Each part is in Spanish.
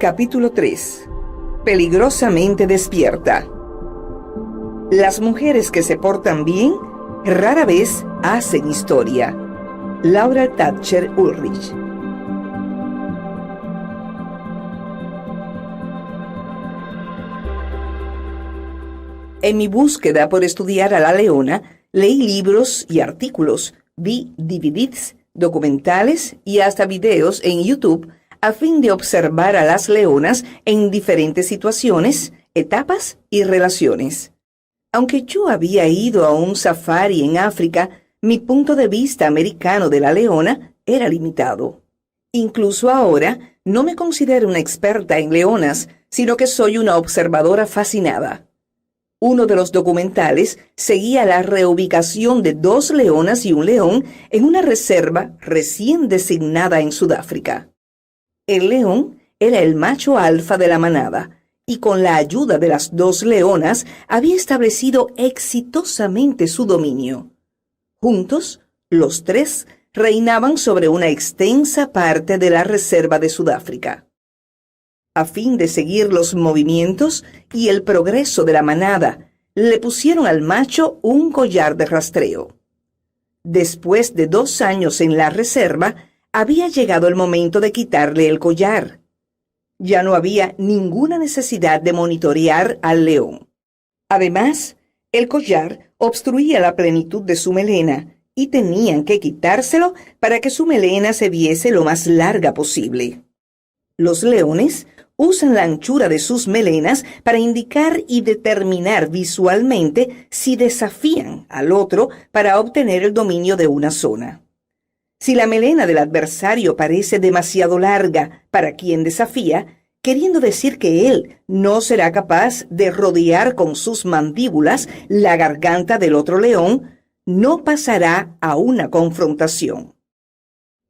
Capítulo 3. Peligrosamente despierta. Las mujeres que se portan bien rara vez hacen historia. Laura Thatcher Ulrich. En mi búsqueda por estudiar a la leona, leí libros y artículos, vi DVDs, documentales y hasta videos en YouTube a fin de observar a las leonas en diferentes situaciones, etapas y relaciones. Aunque yo había ido a un safari en África, mi punto de vista americano de la leona era limitado. Incluso ahora, no me considero una experta en leonas, sino que soy una observadora fascinada. Uno de los documentales seguía la reubicación de 2 leonas y un león en una reserva recién designada en Sudáfrica. El león era el macho alfa de la manada y con la ayuda de las 2 leonas había establecido exitosamente su dominio. Juntos, los 3 reinaban sobre una extensa parte de la reserva de Sudáfrica. A fin de seguir los movimientos y el progreso de la manada, le pusieron al macho un collar de rastreo. Después de 2 años en la reserva, había llegado el momento de quitarle el collar. Ya no había ninguna necesidad de monitorear al león. Además, el collar obstruía la plenitud de su melena y tenían que quitárselo para que su melena se viese lo más larga posible. Los leones usan la anchura de sus melenas para indicar y determinar visualmente si desafían al otro para obtener el dominio de una zona. Si la melena del adversario parece demasiado larga para quien desafía, queriendo decir que él no será capaz de rodear con sus mandíbulas la garganta del otro león, no pasará a una confrontación.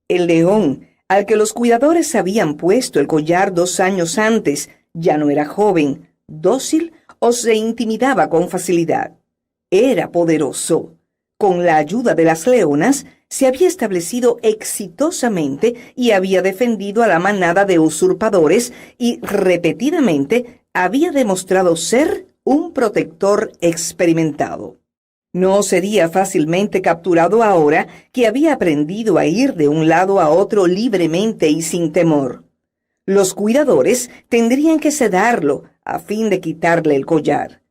El león, al que los cuidadores habían puesto el collar 2 años antes, ya no era joven, dócil o se intimidaba con facilidad. Era poderoso. Con la ayuda de las leonas, se había establecido exitosamente y había defendido a la manada de usurpadores y repetidamente había demostrado ser un protector experimentado. No sería fácilmente capturado ahora que había aprendido a ir de un lado a otro libremente y sin temor. Los cuidadores tendrían que sedarlo a fin de quitarle el collar.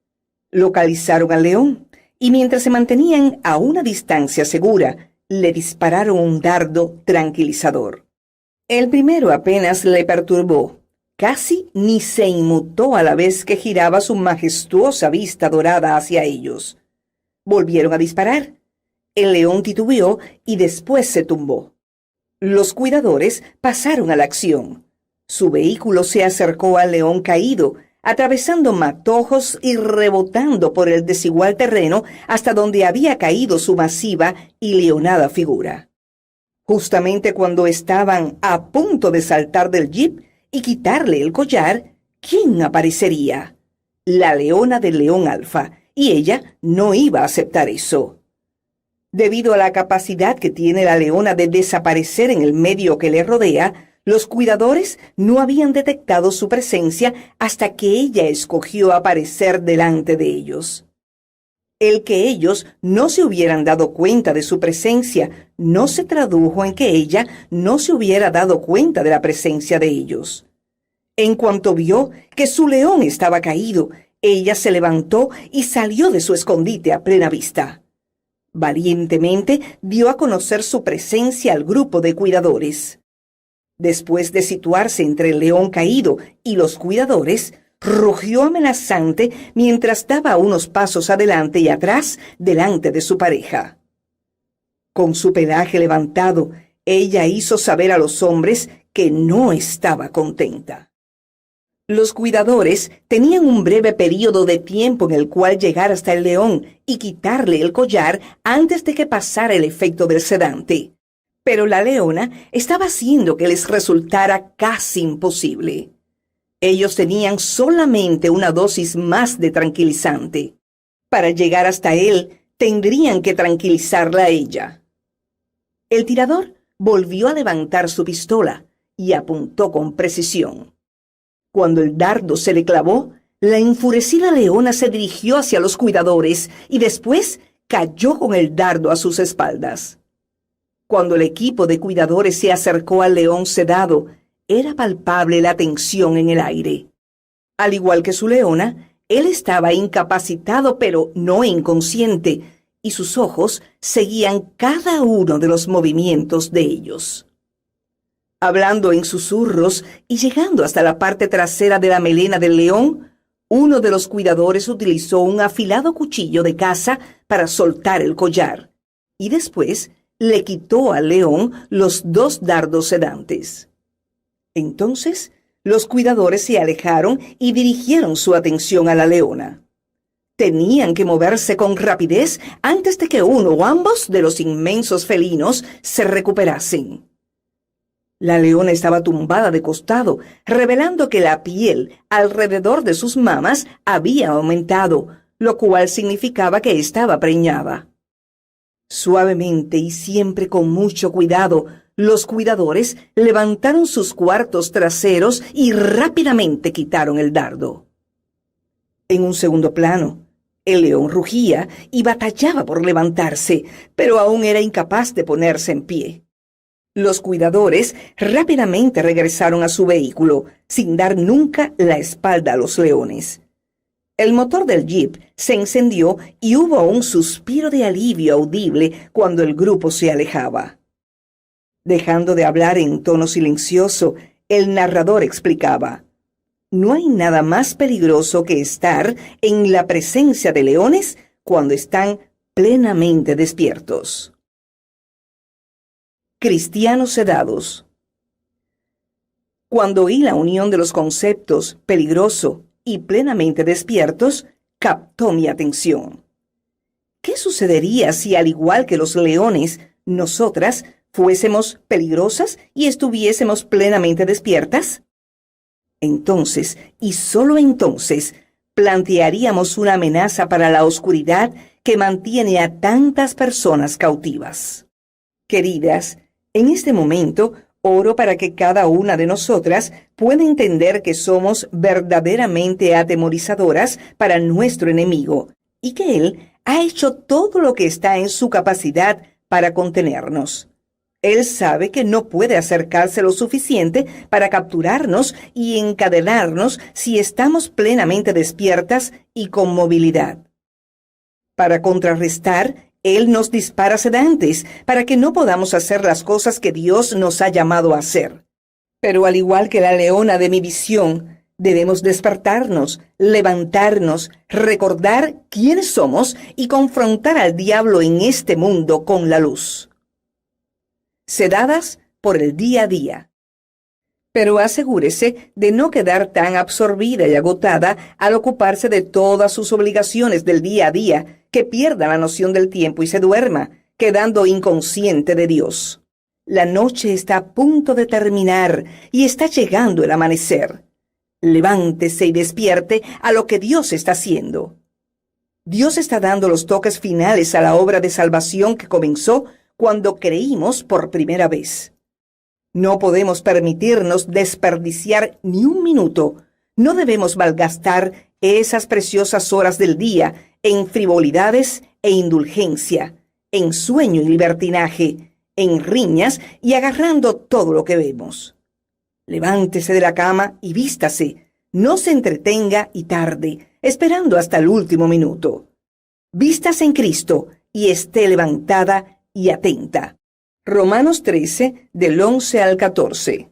Localizaron al león y mientras se mantenían a una distancia segura, le dispararon un dardo tranquilizador. El primero apenas le perturbó. Casi ni se inmutó a la vez que giraba su majestuosa vista dorada hacia ellos. Volvieron a disparar. El león titubeó y después se tumbó. Los cuidadores pasaron a la acción. Su vehículo se acercó al león caído, atravesando matojos y rebotando por el desigual terreno hasta donde había caído su masiva y leonada figura. Justamente cuando estaban a punto de saltar del jeep y quitarle el collar, ¿quién aparecería? La leona del león alfa, y ella no iba a aceptar eso. Debido a la capacidad que tiene la leona de desaparecer en el medio que le rodea, los cuidadores no habían detectado su presencia hasta que ella escogió aparecer delante de ellos. El que ellos no se hubieran dado cuenta de su presencia no se tradujo en que ella no se hubiera dado cuenta de la presencia de ellos. En cuanto vio que su león estaba caído, ella se levantó y salió de su escondite a plena vista. Valientemente dio a conocer su presencia al grupo de cuidadores. Después de situarse entre el león caído y los cuidadores, rugió amenazante mientras daba unos pasos adelante y atrás delante de su pareja. Con su pelaje levantado, ella hizo saber a los hombres que no estaba contenta. Los cuidadores tenían un breve período de tiempo en el cual llegar hasta el león y quitarle el collar antes de que pasara el efecto del sedante. Pero la leona estaba haciendo que les resultara casi imposible. Ellos tenían solamente una dosis más de tranquilizante. Para llegar hasta él, tendrían que tranquilizarla a ella. El tirador volvió a levantar su pistola y apuntó con precisión. Cuando el dardo se le clavó, la enfurecida leona se dirigió hacia los cuidadores y después cayó con el dardo a sus espaldas. Cuando el equipo de cuidadores se acercó al león sedado, era palpable la tensión en el aire. Al igual que su leona, él estaba incapacitado pero no inconsciente, y sus ojos seguían cada uno de los movimientos de ellos. Hablando en susurros y llegando hasta la parte trasera de la melena del león, uno de los cuidadores utilizó un afilado cuchillo de caza para soltar el collar, y después le quitó al león los 2 dardos sedantes. Entonces, los cuidadores se alejaron y dirigieron su atención a la leona. Tenían que moverse con rapidez antes de que uno o ambos de los inmensos felinos se recuperasen. La leona estaba tumbada de costado, revelando que la piel alrededor de sus mamas había aumentado, lo cual significaba que estaba preñada. Suavemente y siempre con mucho cuidado, los cuidadores levantaron sus cuartos traseros y rápidamente quitaron el dardo. En un segundo plano, el león rugía y batallaba por levantarse, pero aún era incapaz de ponerse en pie. Los cuidadores rápidamente regresaron a su vehículo, sin dar nunca la espalda a los leones. El motor del jeep se encendió y hubo un suspiro de alivio audible cuando el grupo se alejaba. Dejando de hablar en tono silencioso, el narrador explicaba: no hay nada más peligroso que estar en la presencia de leones cuando están plenamente despiertos. Cristianos sedados. Cuando oí la unión de los conceptos peligroso y plenamente despiertos, captó mi atención. ¿Qué sucedería si, al igual que los leones, nosotras fuésemos peligrosas y estuviésemos plenamente despiertas? Entonces, y solo entonces, plantearíamos una amenaza para la oscuridad que mantiene a tantas personas cautivas. Queridas, en este momento, oro para que cada una de nosotras pueda entender que somos verdaderamente atemorizadoras para nuestro enemigo y que él ha hecho todo lo que está en su capacidad para contenernos. Él sabe que no puede acercarse lo suficiente para capturarnos y encadenarnos si estamos plenamente despiertas y con movilidad. Para contrarrestar, Él nos dispara sedantes para que no podamos hacer las cosas que Dios nos ha llamado a hacer. Pero al igual que la leona de mi visión, debemos despertarnos, levantarnos, recordar quiénes somos y confrontar al diablo en este mundo con la luz. Sedadas por el día a día. Pero asegúrese de no quedar tan absorbida y agotada al ocuparse de todas sus obligaciones del día a día que pierda la noción del tiempo y se duerma, quedando inconsciente de Dios. La noche está a punto de terminar y está llegando el amanecer. Levántese y despierte a lo que Dios está haciendo. Dios está dando los toques finales a la obra de salvación que comenzó cuando creímos por primera vez. No podemos permitirnos desperdiciar ni un minuto. No debemos malgastar esas preciosas horas del día en frivolidades e indulgencia, en sueño y libertinaje, en riñas y agarrando todo lo que vemos. Levántese de la cama y vístase. No se entretenga y tarde, esperando hasta el último minuto. Vístase en Cristo y esté levantada y atenta. Romanos 13, del 11 al 14.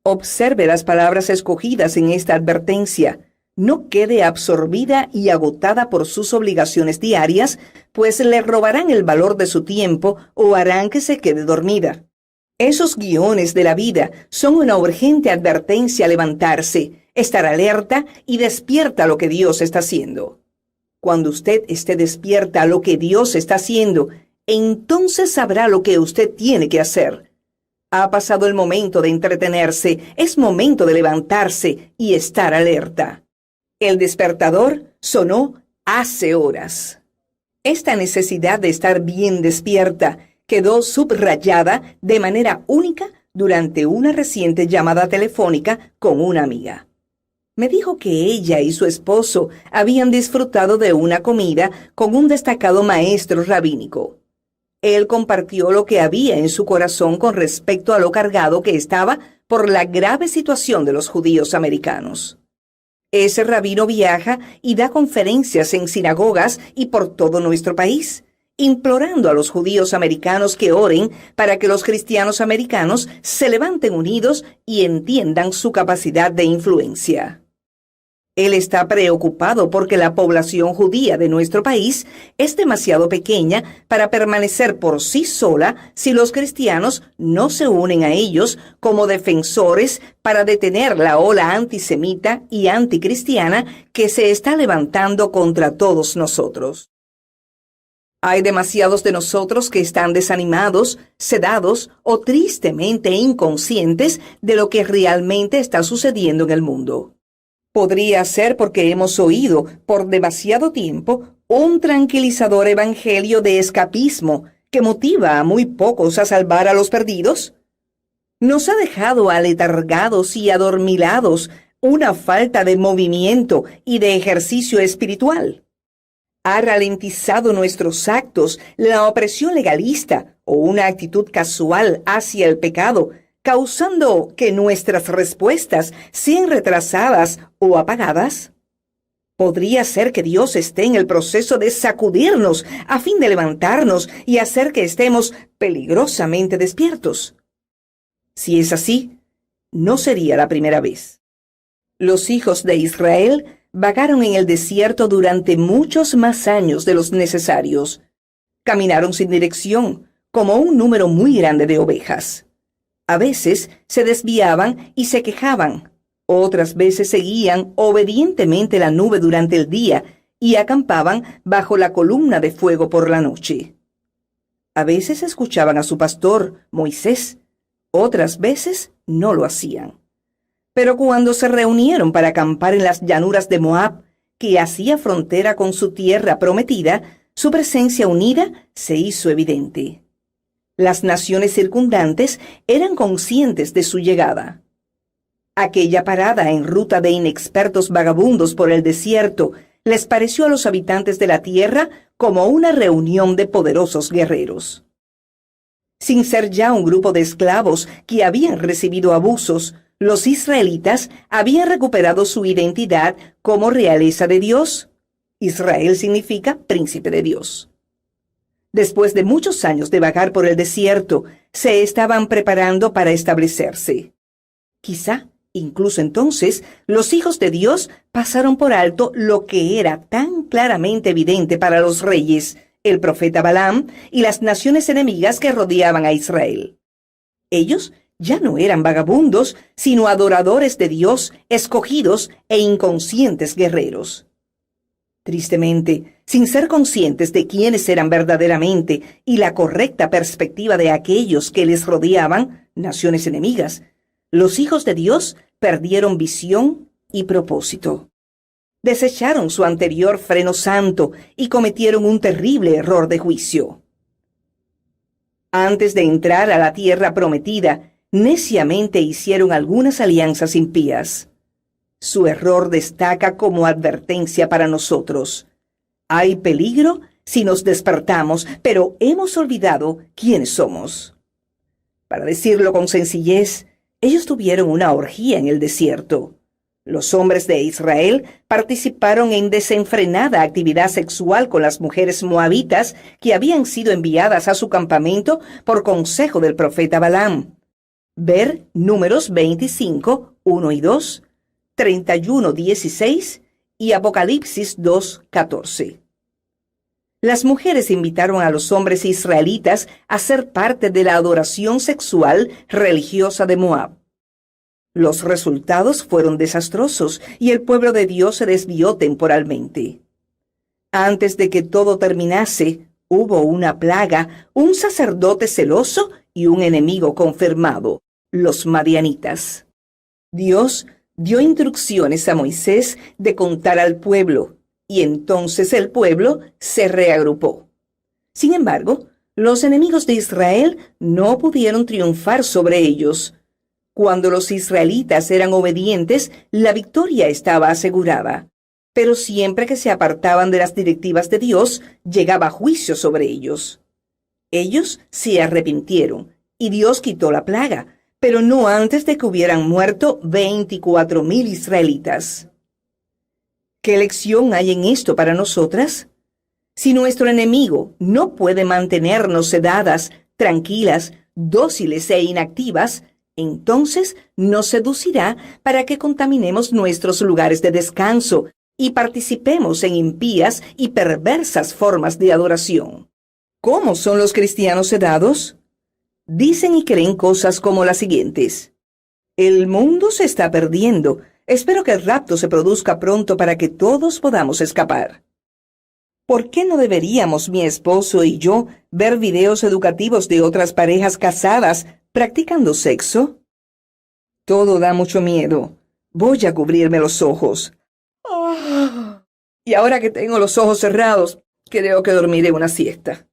Observe las palabras escogidas en esta advertencia. No quede absorbida y agotada por sus obligaciones diarias, pues le robarán el valor de su tiempo o harán que se quede dormida. Esos guiones de la vida son una urgente advertencia a levantarse, estar alerta y despierta a lo que Dios está haciendo. Cuando usted esté despierta a lo que Dios está haciendo, entonces sabrá lo que usted tiene que hacer. Ha pasado el momento de entretenerse, es momento de levantarse y estar alerta. El despertador sonó hace horas. Esta necesidad de estar bien despierta quedó subrayada de manera única durante una reciente llamada telefónica con una amiga. Me dijo que ella y su esposo habían disfrutado de una comida con un destacado maestro rabínico. Él compartió lo que había en su corazón con respecto a lo cargado que estaba por la grave situación de los judíos americanos. Ese rabino viaja y da conferencias en sinagogas y por todo nuestro país, implorando a los judíos americanos que oren para que los cristianos americanos se levanten unidos y entiendan su capacidad de influencia. Él está preocupado porque la población judía de nuestro país es demasiado pequeña para permanecer por sí sola si los cristianos no se unen a ellos como defensores para detener la ola antisemita y anticristiana que se está levantando contra todos nosotros. Hay demasiados de nosotros que están desanimados, sedados o tristemente inconscientes de lo que realmente está sucediendo en el mundo. Podría ser porque hemos oído por demasiado tiempo un tranquilizador evangelio de escapismo que motiva a muy pocos a salvar a los perdidos. Nos ha dejado aletargados y adormilados una falta de movimiento y de ejercicio espiritual. Ha ralentizado nuestros actos la opresión legalista o una actitud casual hacia el pecado, causando que nuestras respuestas sean retrasadas o apagadas. Podría ser que Dios esté en el proceso de sacudirnos a fin de levantarnos y hacer que estemos peligrosamente despiertos. Si es así, no sería la primera vez. Los hijos de Israel vagaron en el desierto durante muchos más años de los necesarios. Caminaron sin dirección, como un número muy grande de ovejas. A veces se desviaban y se quejaban. Otras veces seguían obedientemente la nube durante el día y acampaban bajo la columna de fuego por la noche. A veces escuchaban a su pastor, Moisés. Otras veces no lo hacían. Pero cuando se reunieron para acampar en las llanuras de Moab, que hacía frontera con su tierra prometida, su presencia unida se hizo evidente. Las naciones circundantes eran conscientes de su llegada. Aquella parada en ruta de inexpertos vagabundos por el desierto les pareció a los habitantes de la tierra como una reunión de poderosos guerreros. Sin ser ya un grupo de esclavos que habían recibido abusos, los israelitas habían recuperado su identidad como realeza de Dios. Israel significa príncipe de Dios. Después de muchos años de vagar por el desierto, se estaban preparando para establecerse. Quizá, incluso entonces, los hijos de Dios pasaron por alto lo que era tan claramente evidente para los reyes, el profeta Balaam y las naciones enemigas que rodeaban a Israel. Ellos ya no eran vagabundos, sino adoradores de Dios, escogidos e inconscientes guerreros. Tristemente, sin ser conscientes de quiénes eran verdaderamente y la correcta perspectiva de aquellos que les rodeaban, naciones enemigas, los hijos de Dios perdieron visión y propósito. Desecharon su anterior freno santo y cometieron un terrible error de juicio. Antes de entrar a la tierra prometida, neciamente hicieron algunas alianzas impías. Su error destaca como advertencia para nosotros. Hay peligro si nos despertamos, pero hemos olvidado quiénes somos. Para decirlo con sencillez, ellos tuvieron una orgía en el desierto. Los hombres de Israel participaron en desenfrenada actividad sexual con las mujeres moabitas que habían sido enviadas a su campamento por consejo del profeta Balaam. Ver Números 25, 1 y 2, 31, 16 y Apocalipsis 2, 14. Las mujeres invitaron a los hombres israelitas a ser parte de la adoración sexual religiosa de Moab. Los resultados fueron desastrosos y el pueblo de Dios se desvió temporalmente. Antes de que todo terminase, hubo una plaga, un sacerdote celoso y un enemigo confirmado, los madianitas. Dios dio instrucciones a Moisés de contar al pueblo, y entonces el pueblo se reagrupó. Sin embargo, Los enemigos de Israel no pudieron triunfar sobre ellos. Cuando los israelitas eran obedientes, la victoria estaba asegurada. Pero siempre que se apartaban de las directivas de Dios, llegaba juicio sobre ellos. Ellos se arrepintieron, y Dios quitó la plaga, pero no antes de que hubieran muerto 24,000 israelitas. ¿Qué lección hay en esto para nosotras? Si nuestro enemigo no puede mantenernos sedadas, tranquilas, dóciles e inactivas, entonces nos seducirá para que contaminemos nuestros lugares de descanso y participemos en impías y perversas formas de adoración. ¿Cómo son los cristianos sedados? Dicen y creen cosas como las siguientes: el mundo se está perdiendo. Espero que el rapto se produzca pronto para que todos podamos escapar. ¿Por qué no deberíamos, mi esposo y yo, ver videos educativos de otras parejas casadas practicando sexo? Todo da mucho miedo. Voy a cubrirme los ojos. Y ahora que tengo los ojos cerrados, creo que dormiré una siesta.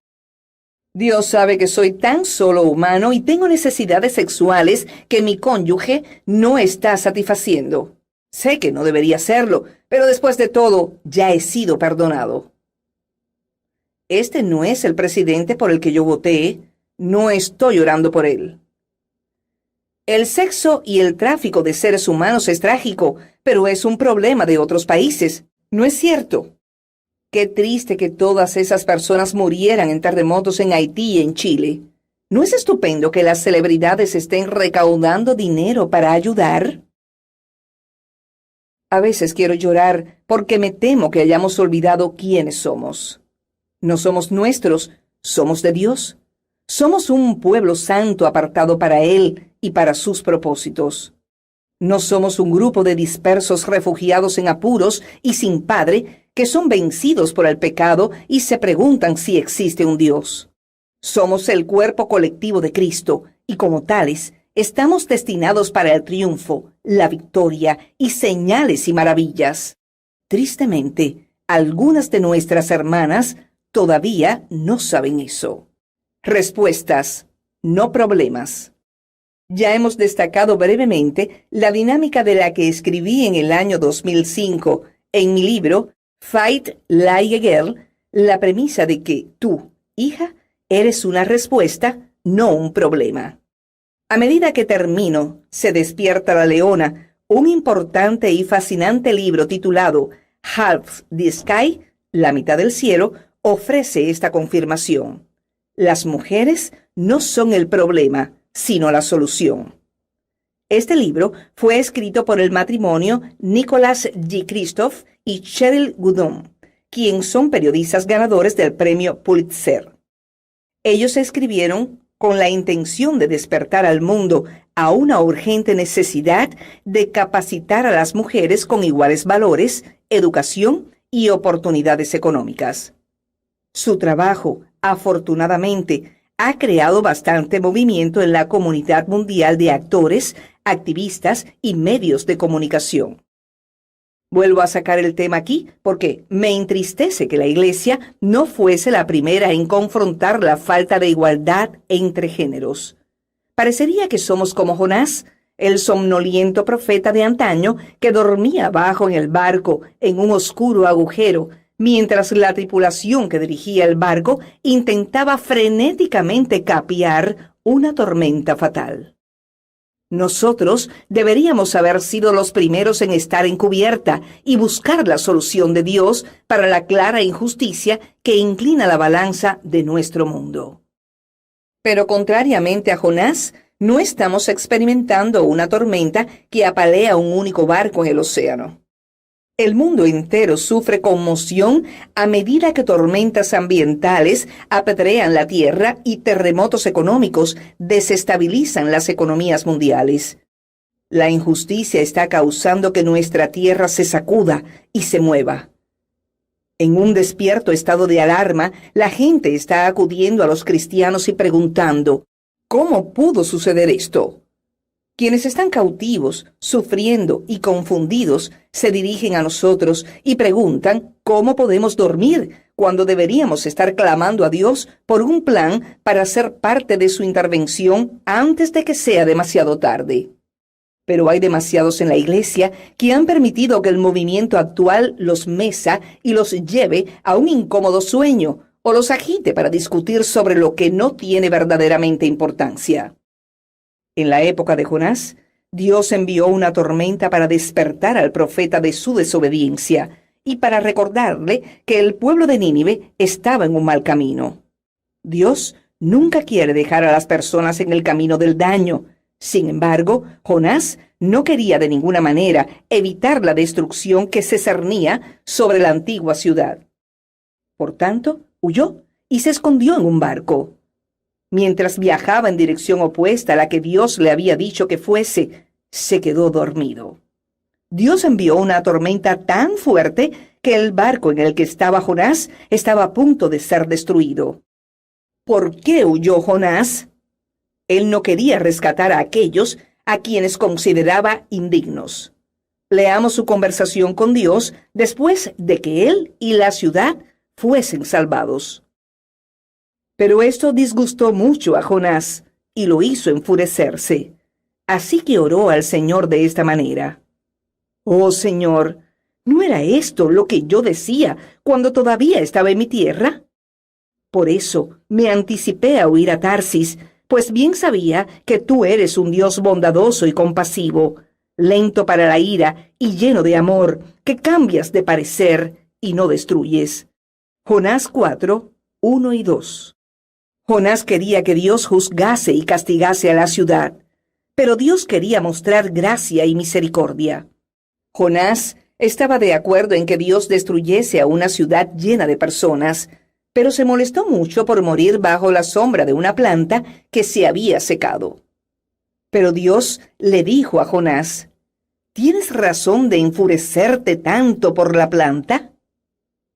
Dios sabe que soy tan solo humano y tengo necesidades sexuales que mi cónyuge no está satisfaciendo. Sé que no debería hacerlo, pero después de todo, ya he sido perdonado. Este no es el presidente por el que yo voté. No estoy orando por él. El sexo y el tráfico de seres humanos es trágico, pero es un problema de otros países. ¿No es cierto? Qué triste que todas esas personas murieran en terremotos en Haití y en Chile. ¿No es estupendo que las celebridades estén recaudando dinero para ayudar? A veces quiero llorar porque me temo que hayamos olvidado quiénes somos. No somos nuestros, somos de Dios. Somos un pueblo santo apartado para Él y para sus propósitos. No somos un grupo de dispersos refugiados en apuros y sin padre que son vencidos por el pecado y se preguntan si existe un Dios. Somos el cuerpo colectivo de Cristo y como tales estamos destinados para el triunfo, la victoria y señales y maravillas. Tristemente, algunas de nuestras hermanas todavía no saben eso. Respuestas, no problemas. Ya hemos destacado brevemente la dinámica de la que escribí en el año 2005 en mi libro Fight Like a Girl, la premisa de que tú, hija, eres una respuesta, no un problema. A medida que termino, Se despierta la leona, un importante y fascinante libro titulado Half the Sky, la mitad del cielo, ofrece esta confirmación. Las mujeres no son el problema, sino la solución. Este libro fue escrito por el matrimonio Nicholas G. Kristof y Cheryl Goodham, quien son periodistas ganadores del premio Pulitzer. Ellos escribieron con la intención de despertar al mundo a una urgente necesidad de capacitar a las mujeres con iguales valores, educación y oportunidades económicas. Su trabajo, afortunadamente, ha creado bastante movimiento en la comunidad mundial de actores, activistas y medios de comunicación. Vuelvo a sacar el tema aquí porque me entristece que la Iglesia no fuese la primera en confrontar la falta de igualdad entre géneros. Parecería que somos como Jonás, el somnoliento profeta de antaño que dormía abajo en el barco en un oscuro agujero, mientras la tripulación que dirigía el barco intentaba frenéticamente capear una tormenta fatal. Nosotros deberíamos haber sido los primeros en estar en cubierta y buscar la solución de Dios para la clara injusticia que inclina la balanza de nuestro mundo. Pero contrariamente a Jonás, no estamos experimentando una tormenta que apalea un único barco en el océano. El mundo entero sufre conmoción a medida que tormentas ambientales apedrean la tierra y terremotos económicos desestabilizan las economías mundiales. La injusticia está causando que nuestra tierra se sacuda y se mueva. En un despierto estado de alarma, la gente está acudiendo a los cristianos y preguntando, ¿cómo pudo suceder esto? Quienes están cautivos, sufriendo y confundidos se dirigen a nosotros y preguntan cómo podemos dormir cuando deberíamos estar clamando a Dios por un plan para ser parte de su intervención antes de que sea demasiado tarde. Pero hay demasiados en la iglesia que han permitido que el movimiento actual los meza y los lleve a un incómodo sueño o los agite para discutir sobre lo que no tiene verdaderamente importancia. En la época de Jonás, Dios envió una tormenta para despertar al profeta de su desobediencia y para recordarle que el pueblo de Nínive estaba en un mal camino. Dios nunca quiere dejar a las personas en el camino del daño. Sin embargo, Jonás no quería de ninguna manera evitar la destrucción que se cernía sobre la antigua ciudad. Por tanto, huyó y se escondió en un barco. Mientras viajaba en dirección opuesta a la que Dios le había dicho que fuese, se quedó dormido. Dios envió una tormenta tan fuerte que el barco en el que estaba Jonás estaba a punto de ser destruido. ¿Por qué huyó Jonás? Él no quería rescatar a aquellos a quienes consideraba indignos. Leamos su conversación con Dios después de que él y la ciudad fuesen salvados. Pero esto disgustó mucho a Jonás y lo hizo enfurecerse. Así que oró al Señor de esta manera: «Oh Señor, ¿no era esto lo que yo decía cuando todavía estaba en mi tierra? Por eso me anticipé a huir a Tarsis, pues bien sabía que tú eres un Dios bondadoso y compasivo, lento para la ira y lleno de amor, que cambias de parecer y no destruyes». Jonás 4, 1 y 2. Jonás quería que Dios juzgase y castigase a la ciudad, pero Dios quería mostrar gracia y misericordia. Jonás estaba de acuerdo en que Dios destruyese a una ciudad llena de personas, pero se molestó mucho por morir bajo la sombra de una planta que se había secado. Pero Dios le dijo a Jonás: «¿Tienes razón de enfurecerte tanto por la planta?»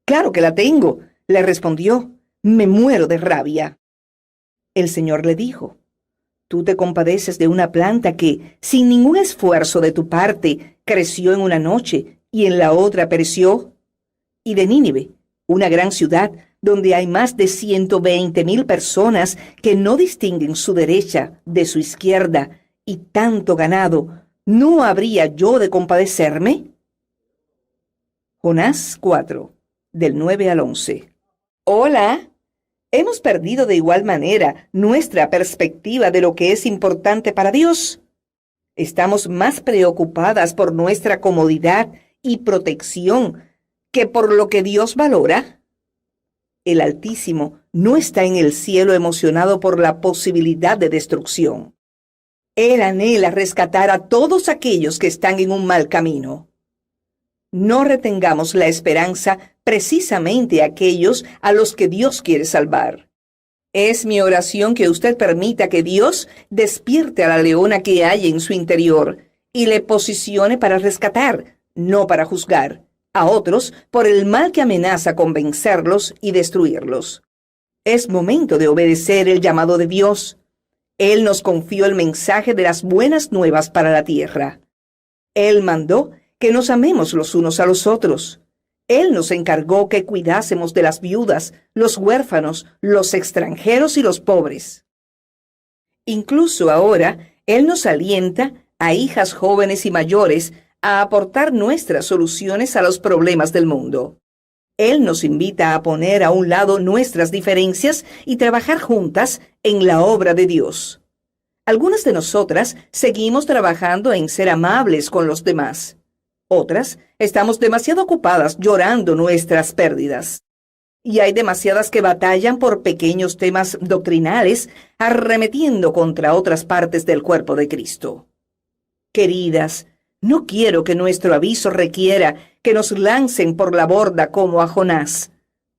«Claro que la tengo», le respondió. «Me muero de rabia». El Señor le dijo: «Tú te compadeces de una planta que, sin ningún esfuerzo de tu parte, creció en una noche y en la otra pereció. Y de Nínive, una gran ciudad donde hay más de 120,000 personas que no distinguen su derecha de su izquierda y tanto ganado, ¿no habría yo de compadecerme?» Jonás 4, del 9 al 11. Hola. ¿Hemos perdido de igual manera nuestra perspectiva de lo que es importante para Dios? ¿Estamos más preocupadas por nuestra comodidad y protección que por lo que Dios valora? El Altísimo no está en el cielo emocionado por la posibilidad de destrucción. Él anhela rescatar a todos aquellos que están en un mal camino. No retengamos la esperanza precisamente a aquellos a los que Dios quiere salvar. Es mi oración que usted permita que Dios despierte a la leona que hay en su interior y le posicione para rescatar, no para juzgar, a otros por el mal que amenaza con vencerlos y destruirlos. Es momento de obedecer el llamado de Dios. Él nos confió el mensaje de las buenas nuevas para la tierra. Él mandó que nos amemos los unos a los otros. Él nos encargó que cuidásemos de las viudas, los huérfanos, los extranjeros y los pobres. Incluso ahora, Él nos alienta a hijas jóvenes y mayores a aportar nuestras soluciones a los problemas del mundo. Él nos invita a poner a un lado nuestras diferencias y trabajar juntas en la obra de Dios. Algunas de nosotras seguimos trabajando en ser amables con los demás. Otras estamos demasiado ocupadas llorando nuestras pérdidas. Y hay demasiadas que batallan por pequeños temas doctrinales, arremetiendo contra otras partes del cuerpo de Cristo. Queridas, no quiero que nuestro aviso requiera que nos lancen por la borda como a Jonás,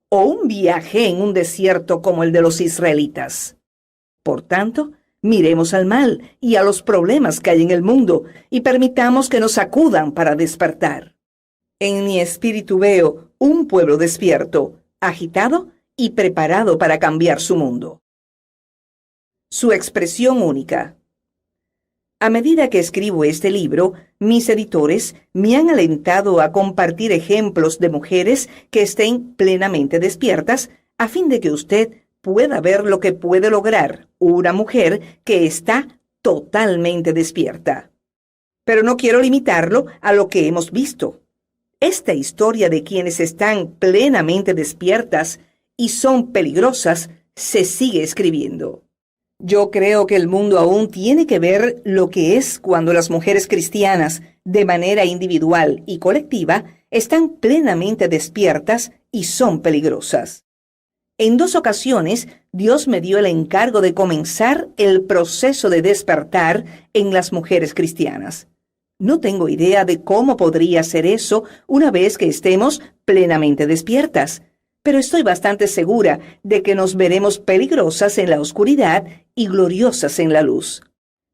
o un viaje en un desierto como el de los israelitas. Por tanto, miremos al mal y a los problemas que hay en el mundo y permitamos que nos sacudan para despertar. En mi espíritu veo un pueblo despierto, agitado y preparado para cambiar su mundo. Su expresión única. A medida que escribo este libro, mis editores me han alentado a compartir ejemplos de mujeres que estén plenamente despiertas a fin de que usted pueda ver lo que puede lograr una mujer que está totalmente despierta. Pero no quiero limitarlo a lo que hemos visto. Esta historia de quienes están plenamente despiertas y son peligrosas se sigue escribiendo. Yo creo que el mundo aún tiene que ver lo que es cuando las mujeres cristianas, de manera individual y colectiva, están plenamente despiertas y son peligrosas. En 2 ocasiones, Dios me dio el encargo de comenzar el proceso de despertar en las mujeres cristianas. No tengo idea de cómo podría ser eso una vez que estemos plenamente despiertas, pero estoy bastante segura de que nos veremos peligrosas en la oscuridad y gloriosas en la luz.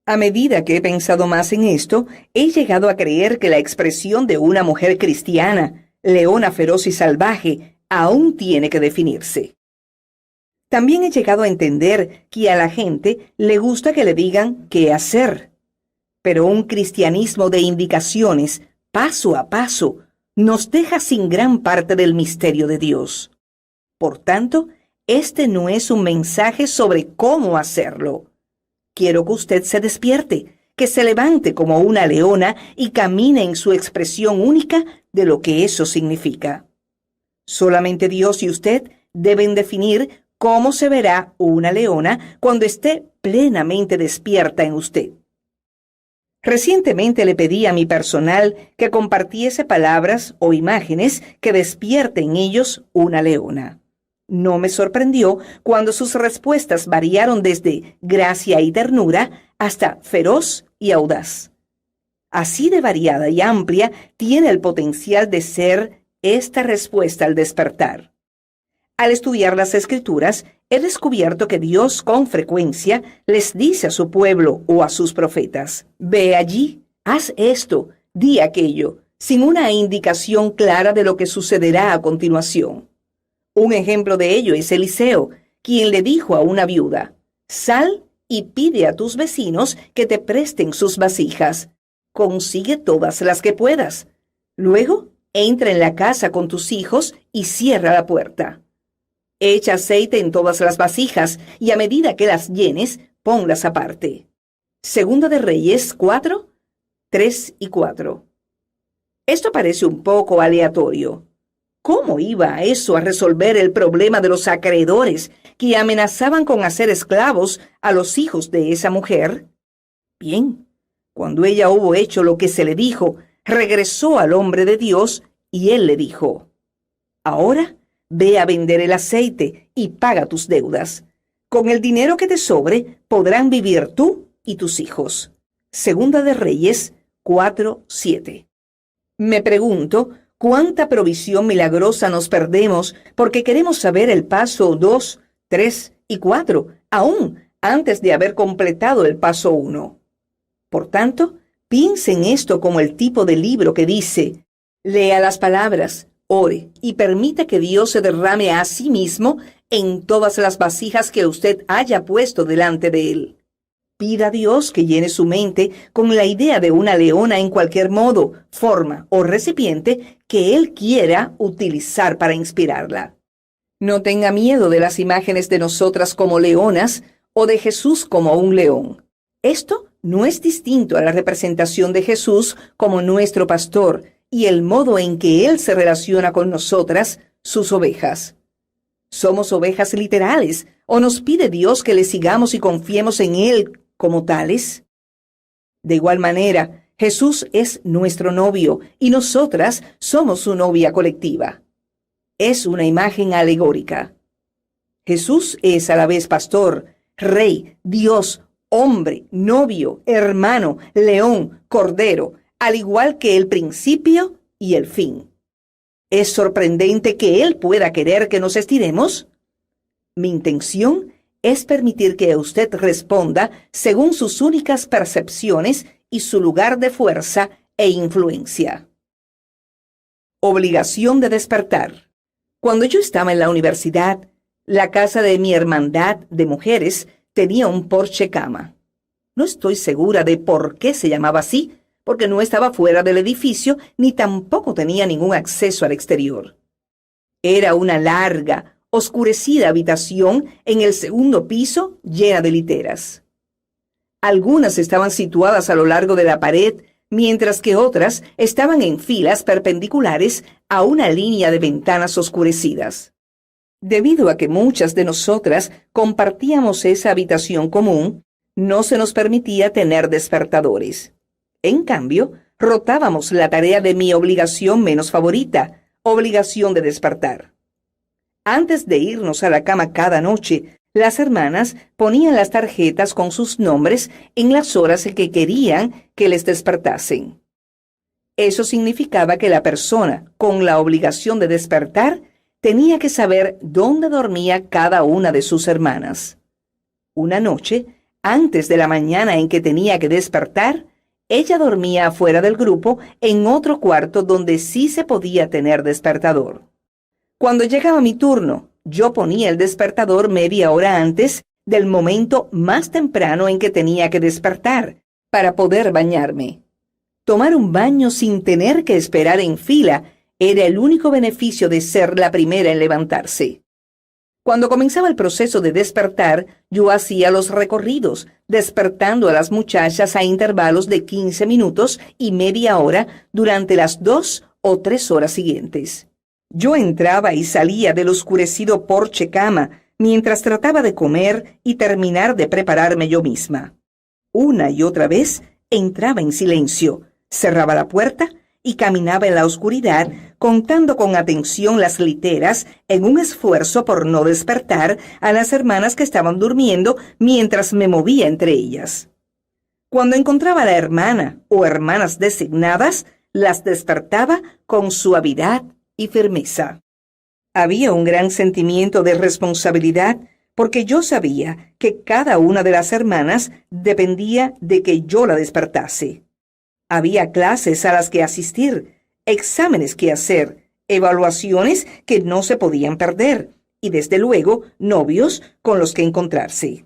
A medida que he pensado más en esto, he llegado a creer que la expresión de una mujer cristiana, leona feroz y salvaje, aún tiene que definirse. También he llegado a entender que a la gente le gusta que le digan qué hacer. Pero un cristianismo de indicaciones, paso a paso, nos deja sin gran parte del misterio de Dios. Por tanto, este no es un mensaje sobre cómo hacerlo. Quiero que usted se despierte, que se levante como una leona y camine en su expresión única de lo que eso significa. Solamente Dios y usted deben definir cómo se verá una leona cuando esté plenamente despierta en usted. Recientemente le pedí a mi personal que compartiese palabras o imágenes que despierten en ellos una leona. No me sorprendió cuando sus respuestas variaron desde gracia y ternura hasta feroz y audaz. Así de variada y amplia tiene el potencial de ser esta respuesta al despertar. Al estudiar las Escrituras, he descubierto que Dios con frecuencia les dice a su pueblo o a sus profetas: ve allí, haz esto, di aquello, sin una indicación clara de lo que sucederá a continuación. Un ejemplo de ello es Eliseo, quien le dijo a una viuda: sal y pide a tus vecinos que te presten sus vasijas. Consigue todas las que puedas. Luego, entra en la casa con tus hijos y cierra la puerta. Echa aceite en todas las vasijas y a medida que las llenes, ponlas aparte. Segunda de Reyes 4, 3 y 4. Esto parece un poco aleatorio. ¿Cómo iba eso a resolver el problema de los acreedores que amenazaban con hacer esclavos a los hijos de esa mujer? Bien, cuando ella hubo hecho lo que se le dijo, regresó al hombre de Dios y él le dijo: ahora ve a vender el aceite y paga tus deudas. Con el dinero que te sobre podrán vivir tú y tus hijos. Segunda de Reyes 4, 7. Me pregunto, ¿cuánta provisión milagrosa nos perdemos porque queremos saber el paso 2, 3 y 4, aún antes de haber completado el paso 1? Por tanto, piense en esto como el tipo de libro que dice: lea las palabras, ore y permita que Dios se derrame a sí mismo en todas las vasijas que usted haya puesto delante de él. Pida a Dios que llene su mente con la idea de una leona en cualquier modo, forma o recipiente que Él quiera utilizar para inspirarla. No tenga miedo de las imágenes de nosotras como leonas o de Jesús como un león. Esto no es distinto a la representación de Jesús como nuestro pastor y el modo en que Él se relaciona con nosotras, sus ovejas. ¿Somos ovejas literales o nos pide Dios que le sigamos y confiemos en Él como tales? De igual manera, Jesús es nuestro novio y nosotras somos su novia colectiva. Es una imagen alegórica. Jesús es a la vez pastor, rey, Dios, hombre, novio, hermano, león, cordero, al igual que el principio y el fin. ¿Es sorprendente que Él pueda querer que nos estiremos? Mi intención es permitir que usted responda según sus únicas percepciones y su lugar de fuerza e influencia. Obligación de despertar. Cuando yo estaba en la universidad, la casa de mi hermandad de mujeres tenía un porche cama. No estoy segura de por qué se llamaba así, porque no estaba fuera del edificio ni tampoco tenía ningún acceso al exterior. Era una larga, oscurecida habitación en el segundo piso llena de literas. Algunas estaban situadas a lo largo de la pared, mientras que otras estaban en filas perpendiculares a una línea de ventanas oscurecidas. Debido a que muchas de nosotras compartíamos esa habitación común, no se nos permitía tener despertadores. En cambio, rotábamos la tarea de mi obligación menos favorita, obligación de despertar. Antes de irnos a la cama cada noche, las hermanas ponían las tarjetas con sus nombres en las horas en que querían que les despertasen. Eso significaba que la persona con la obligación de despertar tenía que saber dónde dormía cada una de sus hermanas. Una noche, antes de la mañana en que tenía que despertar, ella dormía afuera del grupo en otro cuarto donde sí se podía tener despertador. Cuando llegaba mi turno, yo ponía el despertador media hora antes del momento más temprano en que tenía que despertar, para poder bañarme. Tomar un baño sin tener que esperar en fila era el único beneficio de ser la primera en levantarse. Cuando comenzaba el proceso de despertar, yo hacía los recorridos, despertando a las muchachas a intervalos de 15 minutos y media hora durante las 2 o 3 horas siguientes. Yo entraba y salía del oscurecido porche cama mientras trataba de comer y terminar de prepararme yo misma. Una y otra vez entraba en silencio, cerraba la puerta y caminaba en la oscuridad, contando con atención las literas en un esfuerzo por no despertar a las hermanas que estaban durmiendo mientras me movía entre ellas. Cuando encontraba a la hermana o hermanas designadas, las despertaba con suavidad y firmeza. Había un gran sentimiento de responsabilidad porque yo sabía que cada una de las hermanas dependía de que yo la despertase. Había clases a las que asistir, exámenes que hacer, evaluaciones que no se podían perder y, desde luego, novios con los que encontrarse.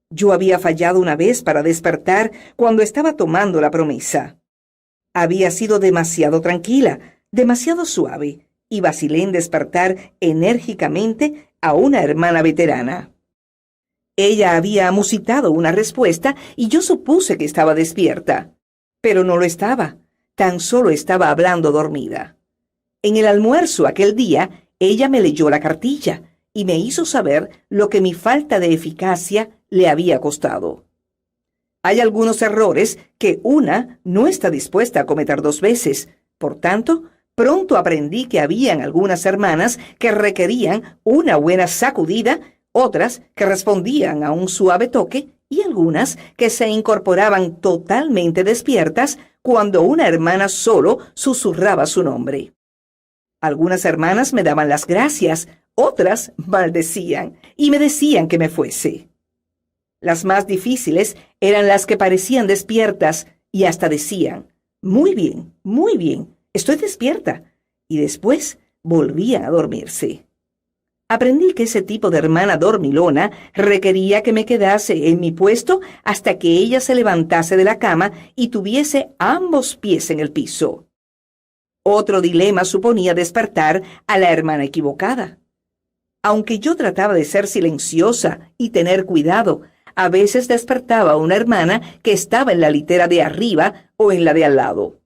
Yo había fallado una vez para despertar cuando estaba tomando la promesa. Había sido demasiado tranquila, demasiado suave, y vacilé en despertar enérgicamente a una hermana veterana. Ella había musitado una respuesta y yo supuse que estaba despierta. Pero no lo estaba, tan solo estaba hablando dormida. En el almuerzo aquel día, ella me leyó la cartilla y me hizo saber lo que mi falta de eficacia le había costado. Hay algunos errores que una no está dispuesta a cometer 2 veces. Por tanto, pronto aprendí que habían algunas hermanas que requerían una buena sacudida, otras que respondían a un suave toque y algunas que se incorporaban totalmente despiertas cuando una hermana solo susurraba su nombre. Algunas hermanas me daban las gracias, otras maldecían y me decían que me fuese. Las más difíciles eran las que parecían despiertas y hasta decían, muy bien, estoy despierta, y después volvían a dormirse. Aprendí que ese tipo de hermana dormilona requería que me quedase en mi puesto hasta que ella se levantase de la cama y tuviese ambos pies en el piso. Otro dilema suponía despertar a la hermana equivocada. Aunque yo trataba de ser silenciosa y tener cuidado, a veces despertaba a una hermana que estaba en la litera de arriba o en la de al lado.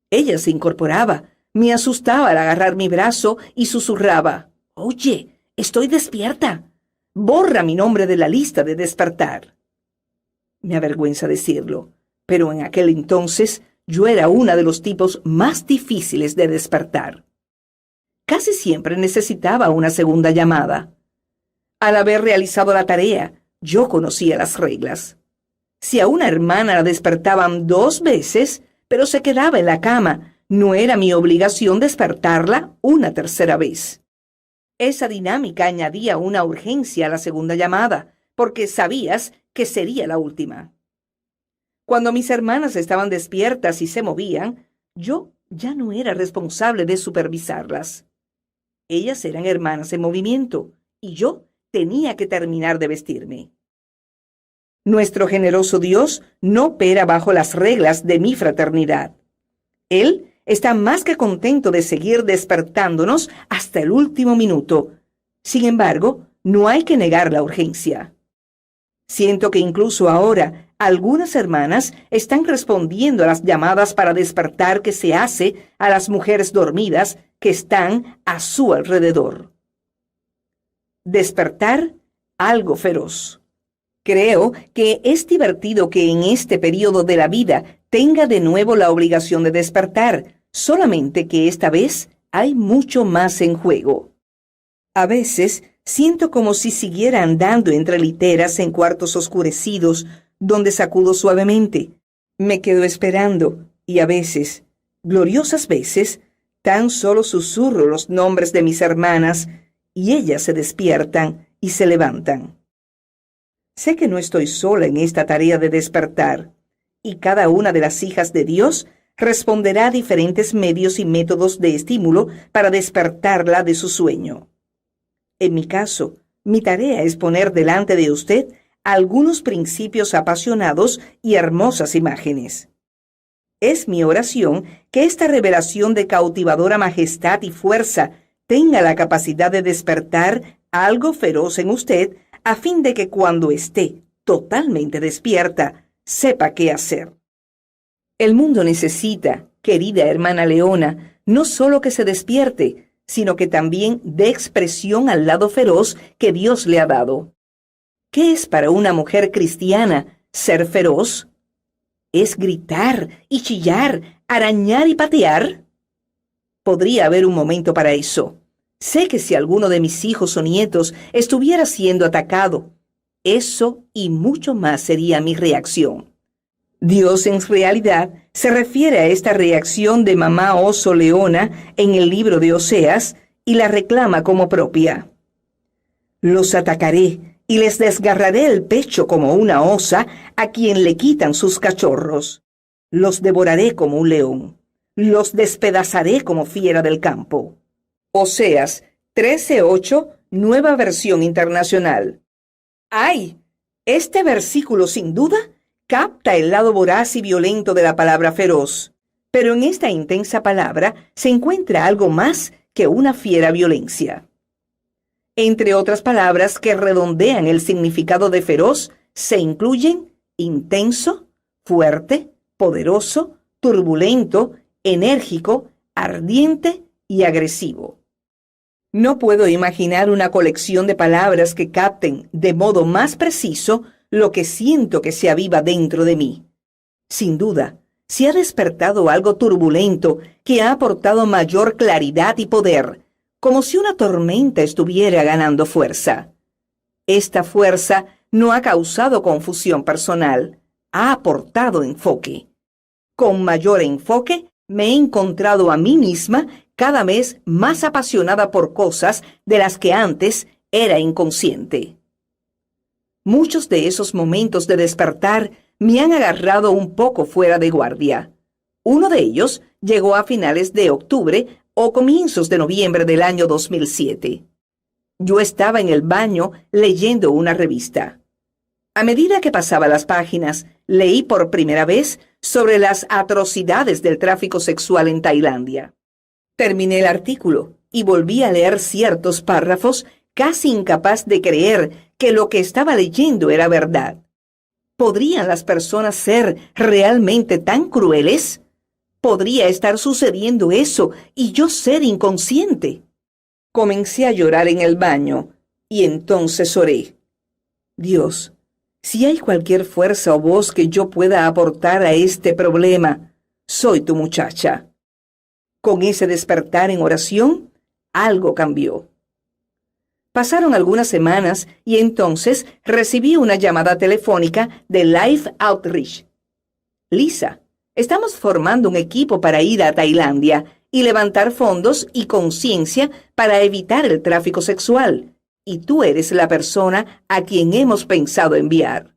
Ella se incorporaba, me asustaba al agarrar mi brazo y susurraba, «Oye, estoy despierta. Borra mi nombre de la lista de despertar». Me avergüenza decirlo, pero en aquel entonces yo era una de los tipos más difíciles de despertar. Casi siempre necesitaba una segunda llamada. Al haber realizado la tarea, yo conocía las reglas. Si a una hermana la despertaban 2 veces, pero se quedaba en la cama, no era mi obligación despertarla una tercera vez. Esa dinámica añadía una urgencia a la segunda llamada, porque sabías que sería la última. Cuando mis hermanas estaban despiertas y se movían, yo ya no era responsable de supervisarlas. Ellas eran hermanas en movimiento, y yo tenía que terminar de vestirme. Nuestro generoso Dios no opera bajo las reglas de mi fraternidad. Él está más que contento de seguir despertándonos hasta el último minuto. Sin embargo, no hay que negar la urgencia. Siento que incluso ahora algunas hermanas están respondiendo a las llamadas para despertar que se hace a las mujeres dormidas que están a su alrededor. Despertar algo feroz. Creo que es divertido que en este periodo de la vida tenga de nuevo la obligación de despertar, solamente que esta vez hay mucho más en juego. A veces siento como si siguiera andando entre literas en cuartos oscurecidos, donde sacudo suavemente. Me quedo esperando y a veces, gloriosas veces, tan solo susurro los nombres de mis hermanas y ellas se despiertan y se levantan. Sé que no estoy sola en esta tarea de despertar, y cada una de las hijas de Dios responderá a diferentes medios y métodos de estímulo para despertarla de su sueño. En mi caso, mi tarea es poner delante de usted algunos principios apasionados y hermosas imágenes. Es mi oración que esta revelación de cautivadora majestad y fuerza tenga la capacidad de despertar algo feroz en usted, a fin de que cuando esté totalmente despierta, sepa qué hacer. El mundo necesita, querida hermana Leona, no solo que se despierte, sino que también dé expresión al lado feroz que Dios le ha dado. ¿Qué es para una mujer cristiana ser feroz? ¿Es gritar y chillar, arañar y patear? Podría haber un momento para eso. Sé que si alguno de mis hijos o nietos estuviera siendo atacado, eso y mucho más sería mi reacción. Dios en realidad se refiere a esta reacción de mamá oso leona en el libro de Oseas y la reclama como propia. Los atacaré y les desgarraré el pecho como una osa a quien le quitan sus cachorros. Los devoraré como un león. Los despedazaré como fiera del campo. Oseas 13:8, Nueva Versión Internacional. ¡Ay! Este versículo sin duda capta el lado voraz y violento de la palabra feroz, pero en esta intensa palabra se encuentra algo más que una fiera violencia. Entre otras palabras que redondean el significado de feroz, se incluyen intenso, fuerte, poderoso, turbulento, enérgico, ardiente y agresivo. No puedo imaginar una colección de palabras que capten de modo más preciso lo que siento que se aviva dentro de mí. Sin duda, se ha despertado algo turbulento que ha aportado mayor claridad y poder, como si una tormenta estuviera ganando fuerza. Esta fuerza no ha causado confusión personal, ha aportado enfoque. Con mayor enfoque, me he encontrado a mí misma cada vez más apasionada por cosas de las que antes era inconsciente. Muchos de esos momentos de despertar me han agarrado un poco fuera de guardia. Uno de ellos llegó a finales de octubre o comienzos de noviembre del año 2007. Yo estaba en el baño leyendo una revista. A medida que pasaba las páginas, leí por primera vez sobre las atrocidades del tráfico sexual en Tailandia. Terminé el artículo y volví a leer ciertos párrafos, casi incapaz de creer que lo que estaba leyendo era verdad. ¿Podrían las personas ser realmente tan crueles? ¿Podría estar sucediendo eso y yo ser inconsciente? Comencé a llorar en el baño y entonces oré. Dios, si hay cualquier fuerza o voz que yo pueda aportar a este problema, soy tu muchacha. Con ese despertar en oración, algo cambió. Pasaron algunas semanas y entonces recibí una llamada telefónica de Life Outreach. Lisa, estamos formando un equipo para ir a Tailandia y levantar fondos y conciencia para evitar el tráfico sexual. Y tú eres la persona a quien hemos pensado enviar.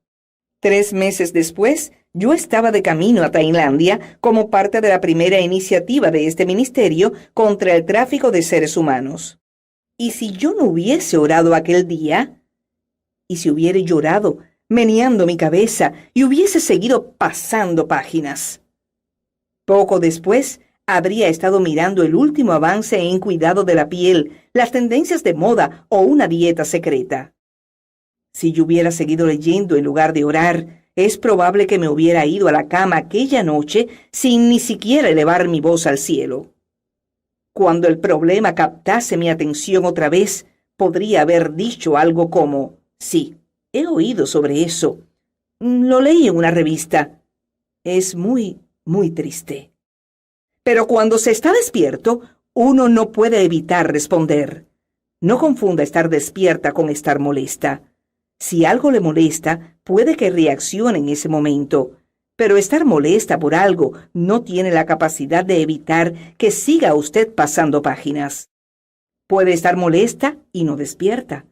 3 meses después, yo estaba de camino a Tailandia como parte de la primera iniciativa de este ministerio contra el tráfico de seres humanos. ¿Y si yo no hubiese orado aquel día? ¿Y si hubiera llorado meneando mi cabeza, y hubiese seguido pasando páginas. Poco después, habría estado mirando el último avance en cuidado de la piel, las tendencias de moda o una dieta secreta. Si yo hubiera seguido leyendo en lugar de orar, es probable que me hubiera ido a la cama aquella noche sin ni siquiera elevar mi voz al cielo. Cuando el problema captase mi atención otra vez, podría haber dicho algo como: sí, he oído sobre eso. Lo leí en una revista. Es muy triste. Pero cuando se está despierto, uno no puede evitar responder. No confunda estar despierta con estar molesta. Si algo le molesta, puede que reaccione en ese momento, pero estar molesta por algo no tiene la capacidad de evitar que siga usted pasando páginas. Puede estar molesta y no despierta,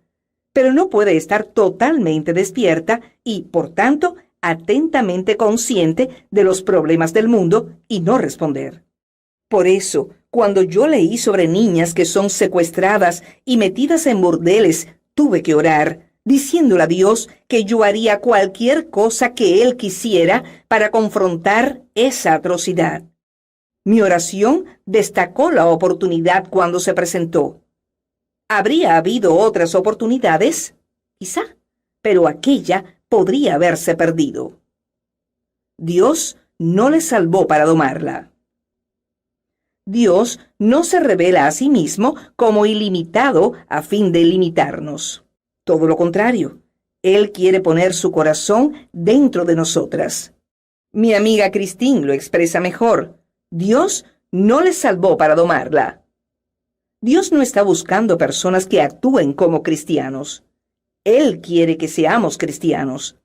pero no puede estar totalmente despierta y, por tanto, atentamente consciente de los problemas del mundo y no responder. Por eso, cuando yo leí sobre niñas que son secuestradas y metidas en burdeles, tuve que orar, diciéndole a Dios que yo haría cualquier cosa que Él quisiera para confrontar esa atrocidad. Mi oración destacó la oportunidad cuando se presentó. ¿Habría habido otras oportunidades? Quizá, pero aquella podría haberse perdido. Dios no le salvó para domarla. Dios no se revela a sí mismo como ilimitado a fin de limitarnos. Todo lo contrario, Él quiere poner su corazón dentro de nosotras. Mi amiga Christine lo expresa mejor. Dios no le salvó para domarla. Dios no está buscando personas que actúen como cristianos. Él quiere que seamos cristianos.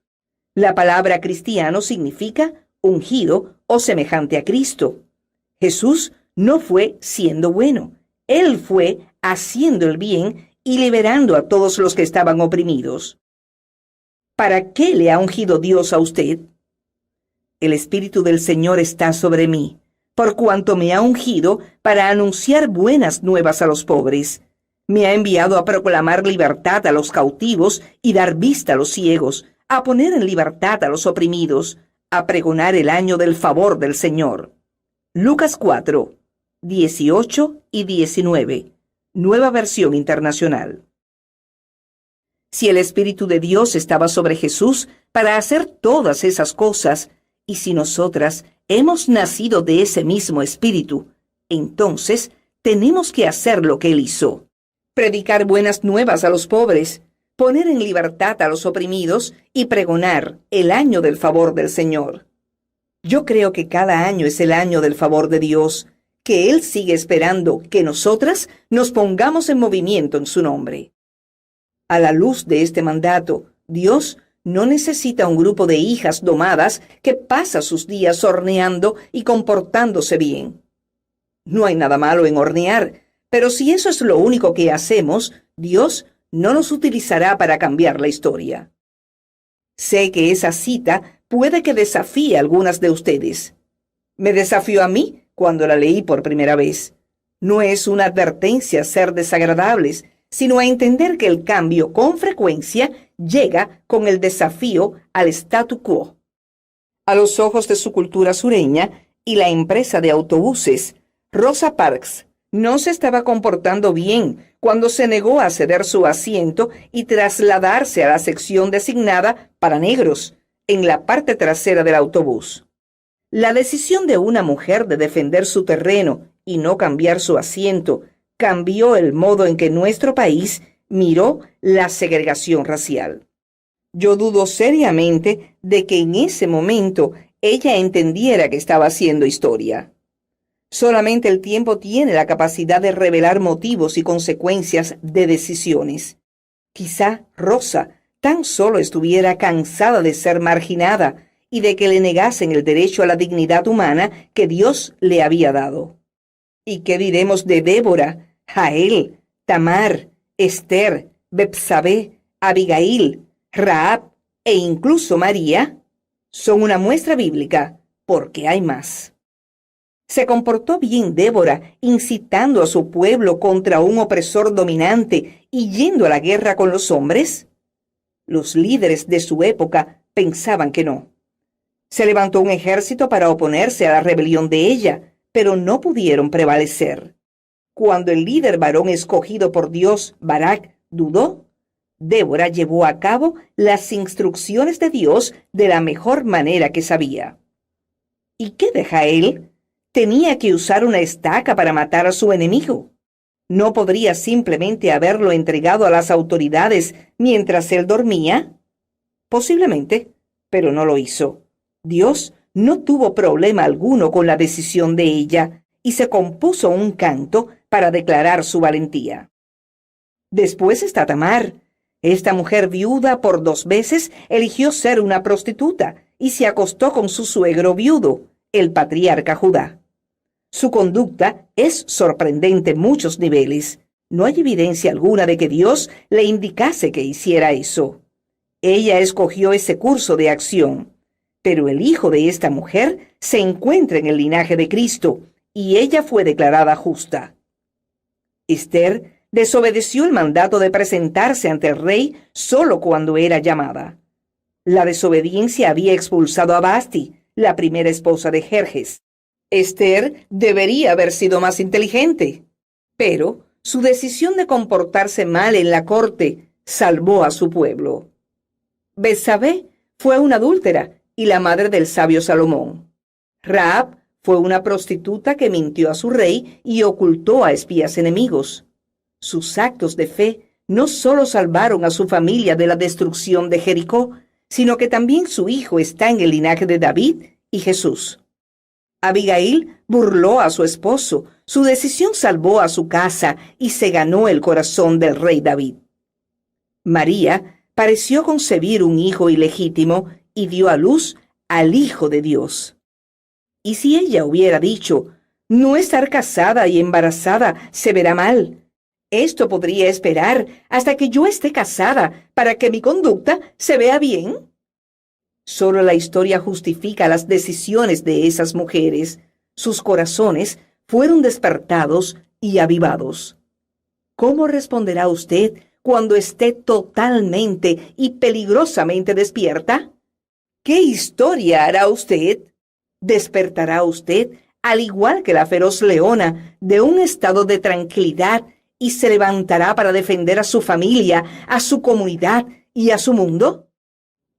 La palabra cristiano significa ungido o semejante a Cristo. Jesús no fue siendo bueno. Él fue haciendo el bien y liberando a todos los que estaban oprimidos. ¿Para qué le ha ungido Dios a usted? El Espíritu del Señor está sobre mí, por cuanto me ha ungido para anunciar buenas nuevas a los pobres. Me ha enviado a proclamar libertad a los cautivos y dar vista a los ciegos, a poner en libertad a los oprimidos, a pregonar el año del favor del Señor. Lucas 4, 18 y 19. Nueva Versión Internacional. Si el Espíritu de Dios estaba sobre Jesús para hacer todas esas cosas, y si nosotras hemos nacido de ese mismo Espíritu, entonces tenemos que hacer lo que Él hizo. Predicar buenas nuevas a los pobres, poner en libertad a los oprimidos y pregonar el año del favor del Señor. Yo creo que cada año es el año del favor de Dios, que Él sigue esperando que nosotras nos pongamos en movimiento en su nombre. A la luz de este mandato, Dios no necesita un grupo de hijas domadas que pasa sus días horneando y comportándose bien. No hay nada malo en hornear, pero si eso es lo único que hacemos, Dios no nos utilizará para cambiar la historia. Sé que esa cita puede que desafíe a algunas de ustedes. Me desafió a mí cuando la leí por primera vez. No es una advertencia a ser desagradables, sino a entender que el cambio con frecuencia llega con el desafío al statu quo. A los ojos de su cultura sureña y la empresa de autobuses, Rosa Parks no se estaba comportando bien cuando se negó a ceder su asiento y trasladarse a la sección designada para negros, en la parte trasera del autobús. La decisión de una mujer de defender su terreno y no cambiar su asiento cambió el modo en que nuestro país miró la segregación racial. Yo dudo seriamente de que en ese momento ella entendiera que estaba haciendo historia. Solamente el tiempo tiene la capacidad de revelar motivos y consecuencias de decisiones. Quizá Rosa tan solo estuviera cansada de ser marginada y de que le negasen el derecho a la dignidad humana que Dios le había dado. ¿Y qué diremos de Débora, Jael, Tamar, Esther, Betsabé, Abigail, Rahab e incluso María? Son una muestra bíblica, porque hay más. ¿Se comportó bien Débora incitando a su pueblo contra un opresor dominante y yendo a la guerra con los hombres? Los líderes de su época pensaban que no. Se levantó un ejército para oponerse a la rebelión de ella, pero no pudieron prevalecer. Cuando el líder varón escogido por Dios, Barak, dudó, Débora llevó a cabo las instrucciones de Dios de la mejor manera que sabía. ¿Y qué de Jael? Tenía que usar una estaca para matar a su enemigo. ¿No podría simplemente haberlo entregado a las autoridades mientras él dormía? Posiblemente, pero no lo hizo. Dios no tuvo problema alguno con la decisión de ella y se compuso un canto para declarar su valentía. Después está Tamar. Esta mujer viuda por 2 veces eligió ser una prostituta y se acostó con su suegro viudo, el patriarca Judá. Su conducta es sorprendente en muchos niveles. No hay evidencia alguna de que Dios le indicase que hiciera eso. Ella escogió ese curso de acción, pero el hijo de esta mujer se encuentra en el linaje de Cristo y ella fue declarada justa. Esther desobedeció el mandato de presentarse ante el rey solo cuando era llamada. La desobediencia había expulsado a Vasti, la primera esposa de Jerjes. Esther debería haber sido más inteligente, pero su decisión de comportarse mal en la corte salvó a su pueblo. Betsabé fue una adúltera y la madre del sabio Salomón. Rahab fue una prostituta que mintió a su rey y ocultó a espías enemigos. Sus actos de fe no solo salvaron a su familia de la destrucción de Jericó, sino que también su hijo está en el linaje de David y Jesús. Abigail burló a su esposo, su decisión salvó a su casa y se ganó el corazón del rey David. María pareció concebir un hijo ilegítimo y dio a luz al Hijo de Dios. Y si ella hubiera dicho, no estar casada y embarazada se verá mal, esto podría esperar hasta que yo esté casada para que mi conducta se vea bien. Solo la historia justifica las decisiones de esas mujeres. Sus corazones fueron despertados y avivados. ¿Cómo responderá usted cuando esté totalmente y peligrosamente despierta? ¿Qué historia hará usted? ¿Despertará usted, al igual que la feroz leona, de un estado de tranquilidad y se levantará para defender a su familia, a su comunidad y a su mundo?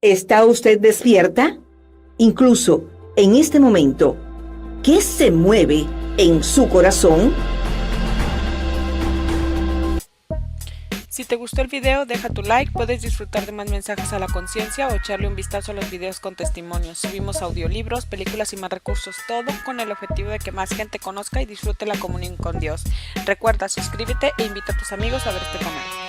¿Está usted despierta? Incluso en este momento, ¿qué se mueve en su corazón? Si te gustó el video, deja tu like, puedes disfrutar de más mensajes a la conciencia o echarle un vistazo a los videos con testimonios. Subimos audiolibros, películas y más recursos, todo con el objetivo de que más gente conozca y disfrute la comunión con Dios. Recuerda, suscríbete e invita a tus amigos a ver este canal.